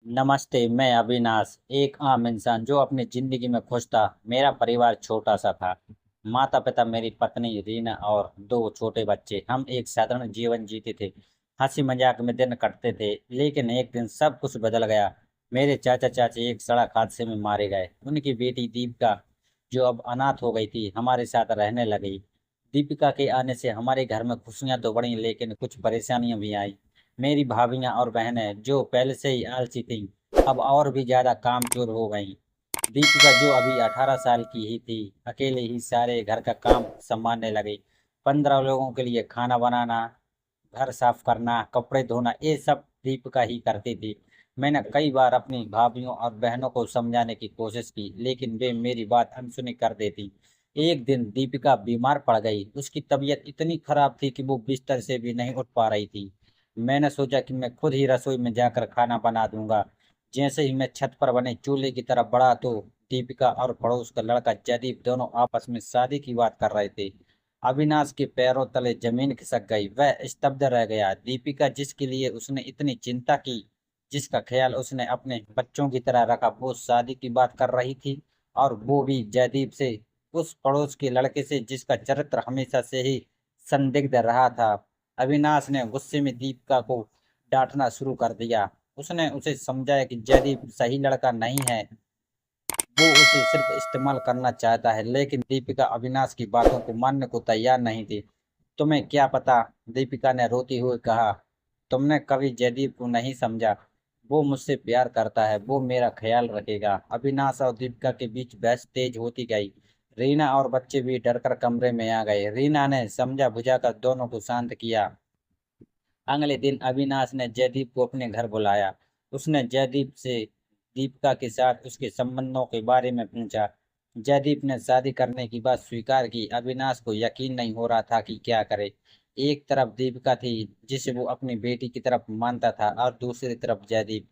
नमस्ते, मैं अविनाश, एक आम इंसान जो अपनी जिंदगी में खुश था। मेरा परिवार छोटा सा था। माता पिता, मेरी पत्नी रीना और दो छोटे बच्चे। हम एक साधारण जीवन जीते थे। हंसी मजाक में दिन कटते थे, लेकिन एक दिन सब कुछ बदल गया। मेरे चाचा चाची एक सड़क हादसे में मारे गए। उनकी बेटी दीपिका, जो अब अनाथ हो गई थी, हमारे साथ रहने लगी। दीपिका के आने से हमारे घर में खुशियां तो बढ़ी, लेकिन कुछ परेशानियां भी आई। मेरी भाभियां और बहनें, जो पहले से ही आलसी थीं, अब और भी ज्यादा कामचोर हो गईं। दीपिका, जो अभी 18 साल की ही थी, अकेले ही सारे घर का काम संभालने लगी। 15 लोगों के लिए खाना बनाना, घर साफ करना, कपड़े धोना, ये सब दीपिका ही करती थी। मैंने कई बार अपनी भाभीियों और बहनों को समझाने की कोशिश की, लेकिन वे मेरी बात अनसुनी कर देती। एक दिन दीपिका बीमार पड़ गई। उसकी तबीयत इतनी खराब थी कि वो बिस्तर से भी नहीं उठ पा रही थी। मैंने सोचा कि मैं खुद ही रसोई में जाकर खाना बना दूंगा। जैसे ही मैं छत पर बने चूल्हे की तरफ बढ़ा, तो दीपिका और पड़ोस का लड़का जयदीप दोनों आपस में शादी की बात कर रहे थे। अविनाश के पैरों तले जमीन खिसक गई। वह स्तब्ध रह गया। दीपिका, जिसके लिए उसने इतनी चिंता की, जिसका ख्याल उसने अपने बच्चों की तरह रखा, वो शादी की बात कर रही थी, और वो भी जयदीप से, उस पड़ोस के लड़के से जिसका चरित्र हमेशा से ही संदिग्ध रहा था। अविनाश ने गुस्से में दीपिका को डांटना शुरू कर दिया। उसने उसे समझाया कि जयदीप सही लड़का नहीं है, वो उसे सिर्फ इस्तेमाल करना चाहता है। लेकिन दीपिका अविनाश की बातों को मानने को तैयार नहीं थी। तुम्हें क्या पता, दीपिका ने रोती हुई कहा। तुमने कभी जयदीप को नहीं समझा। वो मुझसे प्यार करता है, वो मेरा ख्याल रखेगा। अविनाश और दीपिका के बीच बहस तेज होती गई। रीना और बच्चे भी डरकर कमरे में आ गए। रीना ने समझा बुझाकर दोनों को शांत किया। अगले दिन अविनाश ने जयदीप को अपने घर बुलाया। उसने जयदीप से दीपिका के साथ उसके संबंधों के बारे में पूछा। जयदीप ने शादी करने की बात स्वीकार की। अविनाश को यकीन नहीं हो रहा था कि क्या करे। एक तरफ दीपिका थी, जिसे वो अपनी बेटी की तरफ मानता था, और दूसरी तरफ जयदीप,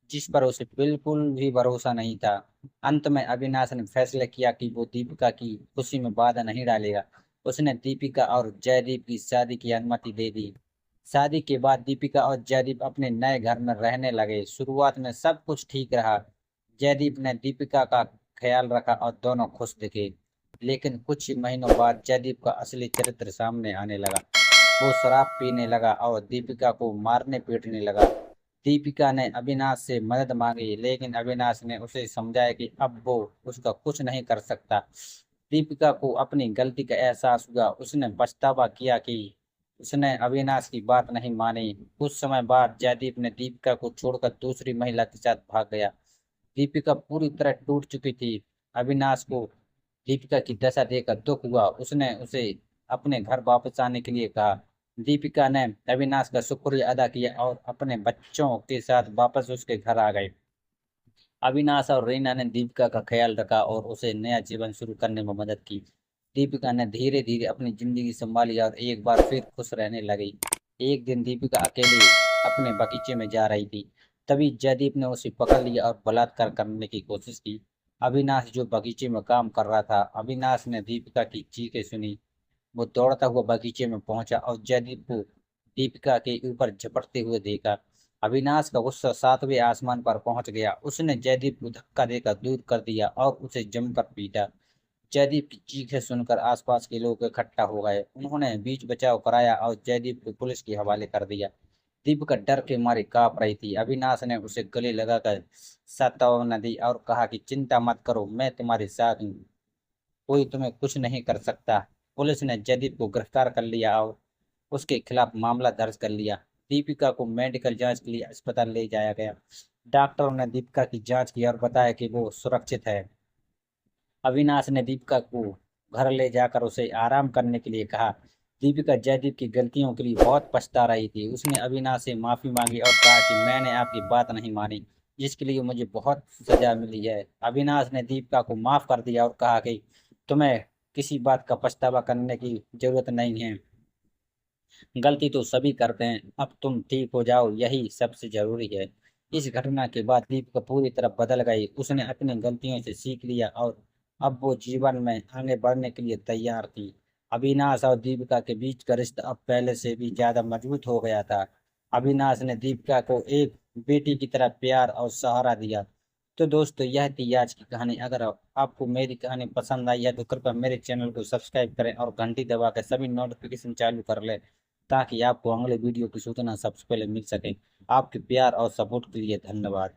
जिस पर उसे बिल्कुल भी भरोसा नहीं था। अंत में अविनाश ने फैसला किया कि वो दीपिका की खुशी में बाधा नहीं डालेगा। उसने दीपिका और जयदीप की शादी की अनुमति दे दी। शादी के बाद दीपिका और जयदीप अपने नए घर में रहने लगे। शुरुआत में सब कुछ ठीक रहा। जयदीप ने दीपिका का ख्याल रखा और दोनों खुश दिखे। लेकिन कुछ ही महीनों बाद जयदीप का असली चरित्र सामने आने लगा। वो शराब पीने लगा और दीपिका को मारने पीटने लगा। दीपिका ने अविनाश से मदद मांगी, लेकिन अविनाश ने उसे समझाया कि अब वो उसका कुछ नहीं कर सकता। दीपिका को अपनी गलती का एहसास हुआ। उसने पछतावा किया कि उसने अविनाश की बात नहीं मानी। कुछ समय बाद जयदीप ने दीपिका को छोड़कर दूसरी महिला के साथ भाग गया। दीपिका पूरी तरह टूट चुकी थी। अविनाश को दीपिका की दशा देखकर दुख हुआ। उसने उसे अपने घर वापस आने के लिए कहा। दीपिका ने अविनाश का शुक्रिया अदा किया और अपने बच्चों के साथ वापस उसके घर आ गए। अविनाश और रीना ने दीपिका का ख्याल रखा और उसे नया जीवन शुरू करने में मदद की। दीपिका ने धीरे धीरे अपनी जिंदगी संभाली और एक बार फिर खुश रहने लगी। एक दिन दीपिका अकेली अपने बगीचे में जा रही थी। तभी जयदीप ने उसे पकड़ लिया और बलात्कार करने की कोशिश की। अविनाश, जो बगीचे में काम कर रहा था, अविनाश ने दीपिका की चीखें सुनी। वो दौड़ता हुआ बगीचे में पहुंचा और जयदीप को दीपिका के ऊपर झपटते हुए देखा। अविनाश का गुस्सा सातवें आसमान पर पहुंच गया। उसने जयदीप को धक्का देकर दूर कर दिया और उसे जमकर पीटा। जयदीप की चीखें सुनकर आसपास के लोग इकट्ठा हो गए। उन्होंने बीच बचाव कराया और जयदीप को पुलिस के हवाले कर दिया। दीपिका डर के मारे कांप रही थी। अविनाश ने उसे गले लगाकर सांत्वना दी और कहा कि चिंता मत करो, मैं तुम्हारे साथ हूँ। कोई तुम्हें कुछ नहीं कर सकता। पुलिस ने जयदीप को गिरफ्तार कर लिया और उसके खिलाफ मामला दर्ज कर लिया। दीपिका को मेडिकल जांच के लिए अस्पताल ले जाया गया। डॉक्टरों ने दीपिका की जांच की और बताया कि वो सुरक्षित है। अविनाश ने दीपिका को घर ले जाकर उसे आराम करने के लिए कहा। दीपिका जयदीप की गलतियों के लिए बहुत पछता रही थी। उसने अविनाश से माफी मांगी और कहा कि मैंने आपकी बात नहीं मानी, जिसके लिए मुझे बहुत सजा मिली है। अविनाश ने दीपिका को माफ कर दिया और कहा कि तुम्हें किसी बात का पछतावा करने की जरूरत नहीं है। गलती तो सभी करते हैं, अब तुम ठीक हो जाओ, यही सबसे जरूरी है। इस घटना के बाद दीपिका पूरी तरह बदल गई। उसने अपनी गलतियों से सीख लिया और अब वो जीवन में आगे बढ़ने के लिए तैयार थी। अविनाश और दीपिका के बीच का रिश्ता अब पहले से भी ज्यादा मजबूत हो गया था। अविनाश ने दीपिका को एक बेटी की तरह प्यार और सहारा दिया। तो दोस्तों यह थी आज की कहानी। अगर आपको मेरी कहानी पसंद आई है तो कृपया मेरे चैनल को सब्सक्राइब करें और घंटी दबा कर सभी नोटिफिकेशन चालू कर लें, ताकि आपको अगले वीडियो की सूचना सबसे पहले मिल सके। आपके प्यार और सपोर्ट के लिए धन्यवाद।